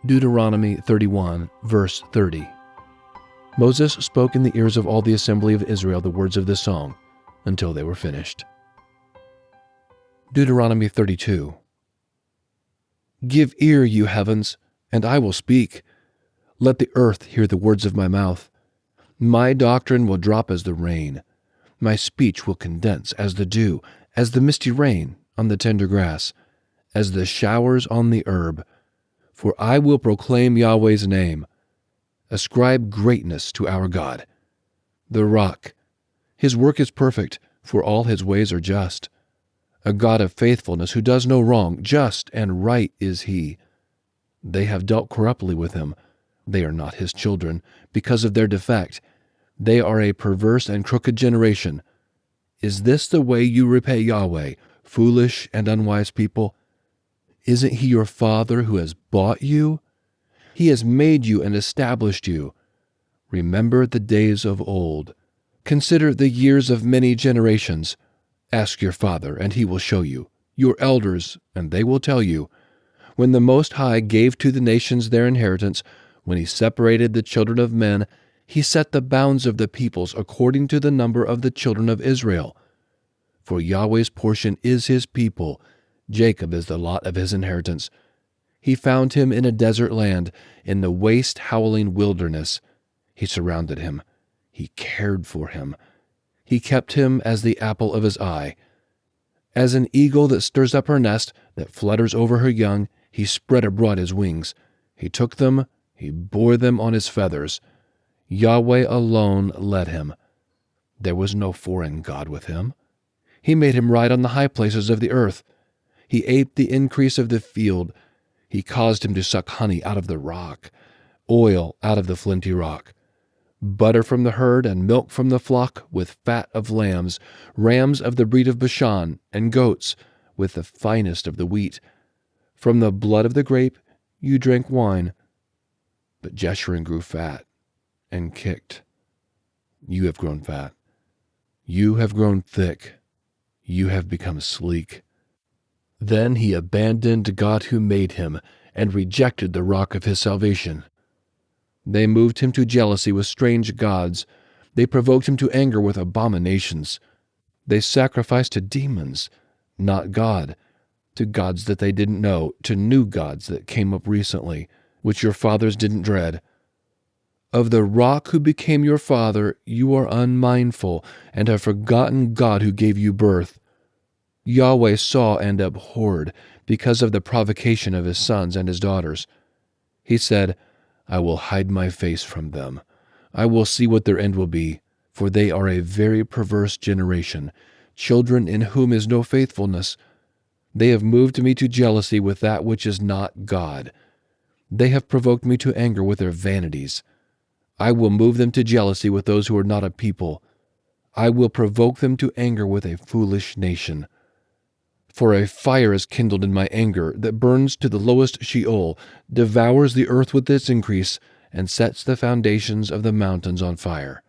Deuteronomy 31, verse 30. Moses spoke in the ears of all the assembly of Israel the words of this song until they were finished. Deuteronomy 32. Give ear, you heavens, and I will speak. Let the earth hear the words of my mouth. My doctrine will drop as the rain. My speech will condense as the dew, as the misty rain on the tender grass, as the showers on the herb. For I will proclaim Yahweh's name. Ascribe greatness to our God, the rock. His work is perfect, for all his ways are just. A God of faithfulness who does no wrong, just and right is he. They have dealt corruptly with him. They are not his children, because of their defect. They are a perverse and crooked generation. Is this the way you repay Yahweh, foolish and unwise people? Isn't he your father who has bought you? He has made you and established you. Remember the days of old. Consider the years of many generations. Ask your father, and he will show you, your elders, and they will tell you. When the Most High gave to the nations their inheritance, when he separated the children of men, he set the bounds of the peoples according to the number of the children of Israel. For Yahweh's portion is his people, Jacob is the lot of his inheritance. He found him in a desert land, in the waste howling wilderness. He surrounded him. He cared for him. He kept him as the apple of his eye. As an eagle that stirs up her nest, that flutters over her young, he spread abroad his wings. He took them, he bore them on his feathers. Yahweh alone led him. There was no foreign god with him. He made him ride on the high places of the earth. He ate the increase of the field. He caused him to suck honey out of the rock, oil out of the flinty rock, butter from the herd and milk from the flock, with fat of lambs, rams of the breed of Bashan, and goats, with the finest of the wheat. From the blood of the grape you drank wine. But Jeshurun grew fat and kicked. You have grown fat. You have grown thick. You have become sleek. Then he abandoned God who made him and rejected the rock of his salvation. They moved him to jealousy with strange gods. They provoked him to anger with abominations. They sacrificed to demons, not God, to gods that they didn't know, to new gods that came up recently, which your fathers didn't dread. Of the rock who became your father, you are unmindful and have forgotten God who gave you birth. Yahweh saw and abhorred because of the provocation of his sons and his daughters. He said, I will hide my face from them. I will see what their end will be, for they are a very perverse generation, children in whom is no faithfulness. They have moved me to jealousy with that which is not God. They have provoked me to anger with their vanities. I will move them to jealousy with those who are not a people. I will provoke them to anger with a foolish nation. For a fire is kindled in my anger that burns to the lowest Sheol, devours the earth with its increase, and sets the foundations of the mountains on fire.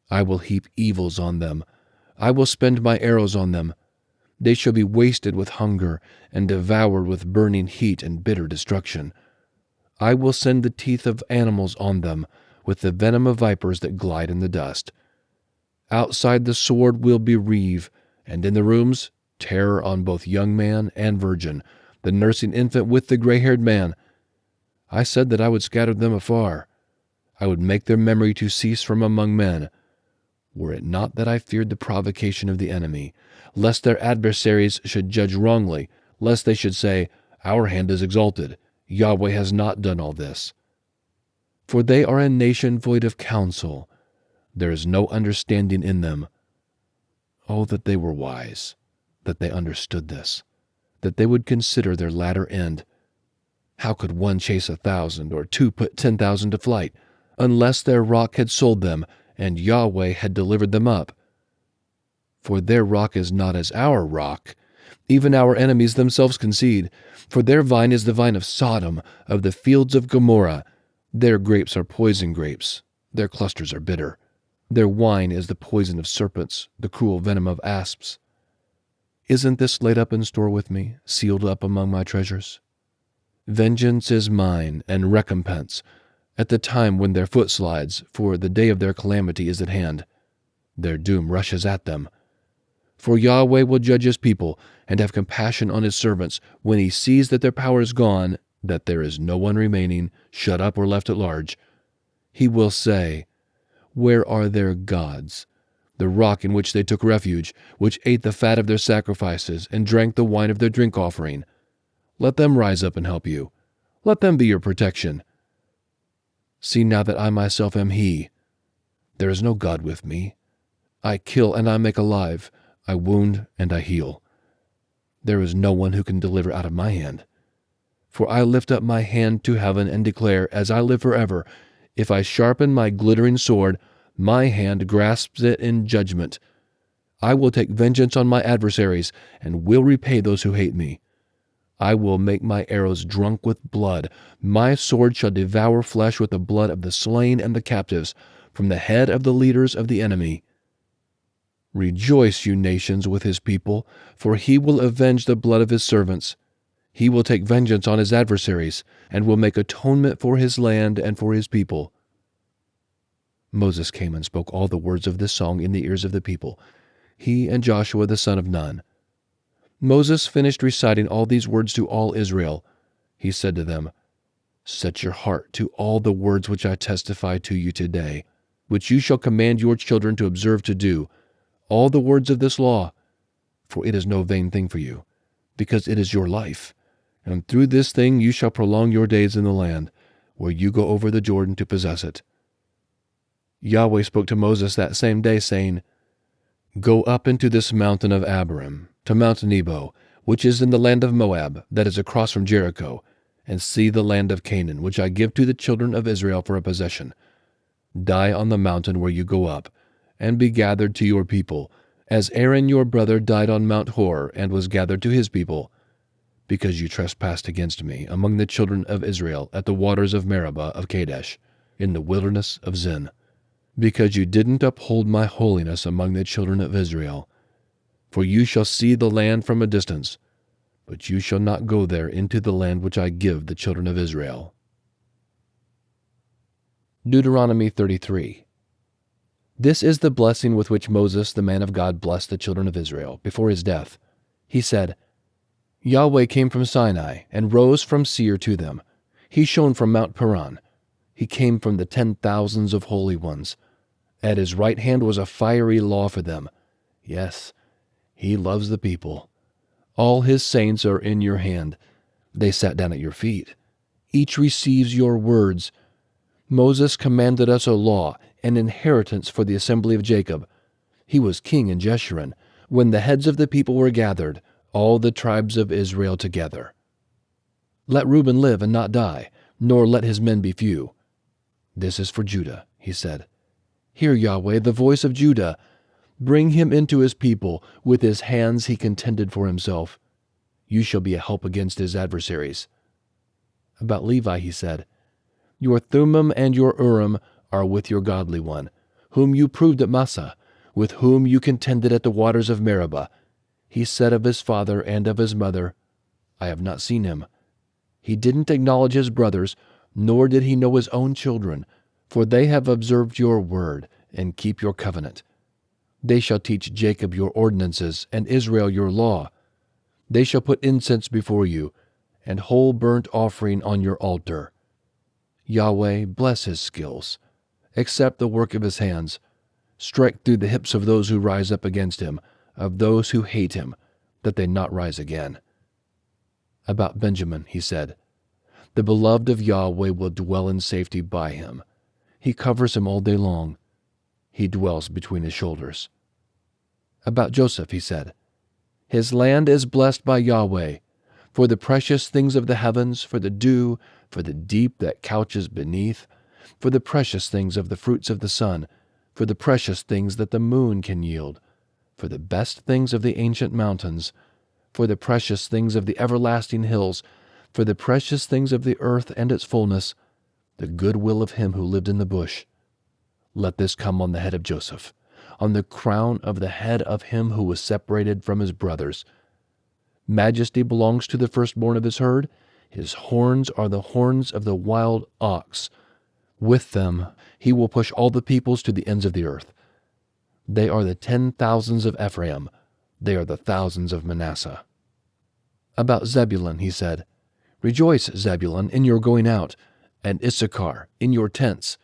I will heap evils on them. I will spend my arrows on them. They shall be wasted with hunger and devoured with burning heat and bitter destruction. I will send the teeth of animals on them, with the venom of vipers that glide in the dust. Outside the sword will bereave, and in the rooms terror on both young man and virgin, the nursing infant with the gray-haired man. I said that I would scatter them afar. I would make their memory to cease from among men. Were it not that I feared the provocation of the enemy, lest their adversaries should judge wrongly, lest they should say, Our hand is exalted. Yahweh has not done all this. For they are a nation void of counsel. There is no understanding in them. Oh, that they were wise, that they understood this, that they would consider their latter end. How could one chase 1,000 or two put 10,000 to flight, unless their rock had sold them, and Yahweh had delivered them up? For their rock is not as our rock. Even our enemies themselves concede. For their vine is the vine of Sodom, of the fields of Gomorrah. Their grapes are poison grapes. Their clusters are bitter. Their wine is the poison of serpents, the cruel venom of asps. Isn't this laid up in store with me, sealed up among my treasures? Vengeance is mine, and recompense, at the time when their foot slides, for the day of their calamity is at hand. Their doom rushes at them. For Yahweh will judge his people, and have compassion on his servants, when he sees that their power is gone, that there is no one remaining, shut up or left at large. He will say, Where are their gods? The rock in which they took refuge, which ate the fat of their sacrifices, and drank the wine of their drink offering. Let them rise up and help you. Let them be your protection. See now that I myself am he. There is no God with me. I kill and I make alive. I wound and I heal. There is no one who can deliver out of my hand. For I lift up my hand to heaven and declare, as I live forever, if I sharpen my glittering sword, my hand grasps it in judgment. I will take vengeance on my adversaries, and will repay those who hate me. I will make my arrows drunk with blood. My sword shall devour flesh with the blood of the slain and the captives, from the head of the leaders of the enemy. Rejoice, you nations, with his people, for he will avenge the blood of his servants. He will take vengeance on his adversaries, and will make atonement for his land and for his people. Moses came and spoke all the words of this song in the ears of the people, he and Joshua the son of Nun. Moses finished reciting all these words to all Israel. He said to them, Set your heart to all the words which I testify to you today, which you shall command your children to observe to do, all the words of this law, for it is no vain thing for you, because it is your life. And through this thing you shall prolong your days in the land, where you go over the Jordan to possess it. Yahweh spoke to Moses that same day, saying, Go up into this mountain of Abarim, to Mount Nebo, which is in the land of Moab, that is across from Jericho, and see the land of Canaan, which I give to the children of Israel for a possession. Die on the mountain where you go up, and be gathered to your people, as Aaron your brother died on Mount Hor, and was gathered to his people, because you trespassed against me among the children of Israel at the waters of Meribah of Kadesh, in the wilderness of Zin, because you didn't uphold my holiness among the children of Israel. For you shall see the land from a distance, but you shall not go there into the land which I give the children of Israel. Deuteronomy 33. This is the blessing with which Moses, the man of God, blessed the children of Israel before his death. He said, Yahweh came from Sinai and rose from Seir to them. He shone from Mount Paran. He came from the 10,000s of holy ones. At his right hand was a fiery law for them. Yes, he loves the people. All his saints are in your hand. They sat down at your feet. Each receives your words. Moses commanded us a law, an inheritance for the assembly of Jacob. He was king in Jeshurun, when the heads of the people were gathered, all the tribes of Israel together. Let Reuben live and not die, nor let his men be few. This is for Judah, he said. Hear, Yahweh, the voice of Judah. Bring him into his people. With his hands he contended for himself. You shall be a help against his adversaries. About Levi he said, Your Thummim and your Urim are with your godly one, whom you proved at Massah, with whom you contended at the waters of Meribah. He said of his father and of his mother, I have not seen him. He didn't acknowledge his brothers, nor did he know his own children, for they have observed your word and keep your covenant. They shall teach Jacob your ordinances, and Israel your law. They shall put incense before you, and whole burnt offering on your altar. Yahweh, bless his skills. Accept the work of his hands. Strike through the hips of those who rise up against him, of those who hate him, that they not rise again. About Benjamin he said, The beloved of Yahweh will dwell in safety by him. He covers him all day long. He dwells between his shoulders. About Joseph he said, His land is blessed by Yahweh, for the precious things of the heavens, for the dew, for the deep that couches beneath, for the precious things of the fruits of the sun, for the precious things that the moon can yield, for the best things of the ancient mountains, for the precious things of the everlasting hills, for the precious things of the earth and its fullness, the good will of him who lived in the bush. Let this come on the head of Joseph, on the crown of the head of him who was separated from his brothers. Majesty belongs to the firstborn of his herd. His horns are the horns of the wild ox. With them he will push all the peoples to the ends of the earth. They are the 10,000s of Ephraim. They are the thousands of Manasseh. About Zebulun he said, Rejoice, Zebulun, in your going out, and Issachar, in your tents.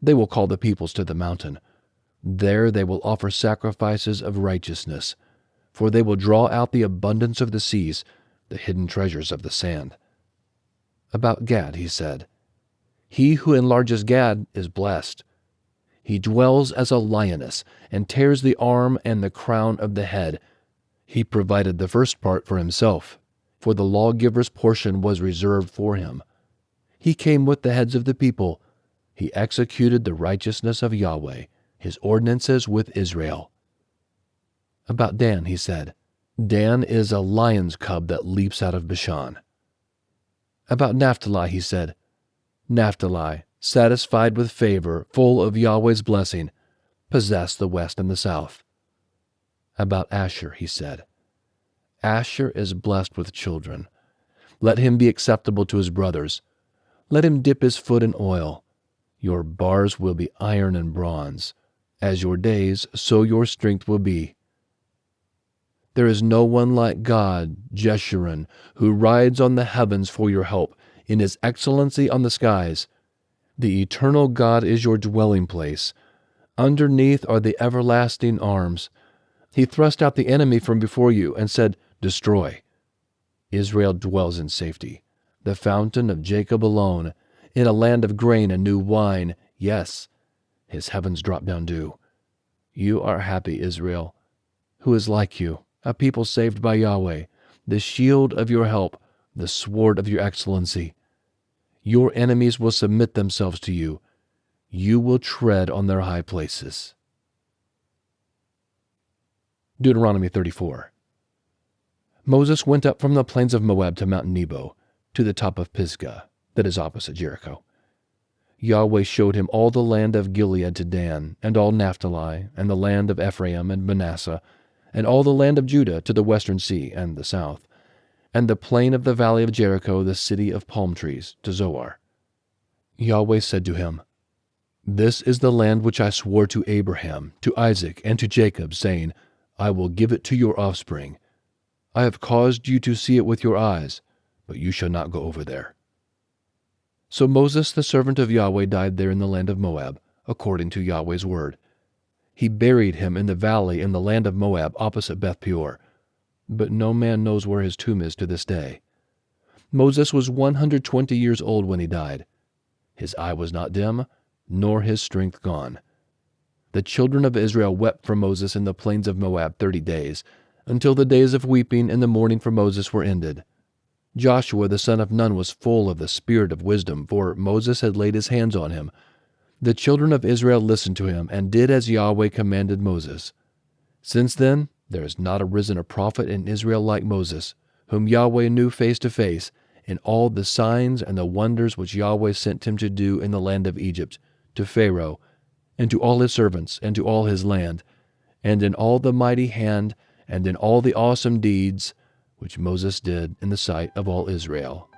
They will call the peoples to the mountain. There they will offer sacrifices of righteousness, for they will draw out the abundance of the seas, the hidden treasures of the sand. About Gad he said, He who enlarges Gad is blessed. He dwells as a lioness, and tears the arm and the crown of the head. He provided the first part for himself, for the lawgiver's portion was reserved for him. He came with the heads of the people. He executed the righteousness of Yahweh, his ordinances with Israel. About Dan he said, Dan is a lion's cub that leaps out of Bashan. About Naphtali he said, Naphtali, satisfied with favor, full of Yahweh's blessing, possess the west and the south. About Asher he said, Asher is blessed with children. Let him be acceptable to his brothers. Let him dip his foot in oil. Your bars will be iron and bronze. As your days, so your strength will be. There is no one like God, Jeshurun, who rides on the heavens for your help, in his excellency on the skies. The eternal God is your dwelling place. Underneath are the everlasting arms. He thrust out the enemy from before you and said, Destroy. Israel dwells in safety, the fountain of Jacob alone, in a land of grain and new wine. Yes, his heavens drop down dew. You are happy, Israel. Who is like you, a people saved by Yahweh, the shield of your help, the sword of your excellency? Your enemies will submit themselves to you. You will tread on their high places. Deuteronomy 34. Moses went up from the plains of Moab to Mount Nebo, to the top of Pisgah, that is opposite Jericho. Yahweh showed him all the land of Gilead to Dan, and all Naphtali, and the land of Ephraim and Manasseh, and all the land of Judah to the western sea and the south, and the plain of the valley of Jericho, the city of palm trees, to Zoar. Yahweh said to him, This is the land which I swore to Abraham, to Isaac, and to Jacob, saying, I will give it to your offspring. I have caused you to see it with your eyes, but you shall not go over there. So Moses, the servant of Yahweh, died there in the land of Moab, according to Yahweh's word. He buried him in the valley in the land of Moab, opposite Beth Peor, but no man knows where his tomb is to this day. Moses was 120 years old when he died. His eye was not dim, nor his strength gone. The children of Israel wept for Moses in the plains of Moab 30 days, until the days of weeping and the mourning for Moses were ended. Joshua the son of Nun was full of the spirit of wisdom, for Moses had laid his hands on him. The children of Israel listened to him and did as Yahweh commanded Moses. Since then, there has not arisen a prophet in Israel like Moses, whom Yahweh knew face to face, in all the signs and the wonders which Yahweh sent him to do in the land of Egypt, to Pharaoh, and to all his servants, and to all his land, and in all the mighty hand, and in all the awesome deeds which Moses did in the sight of all Israel.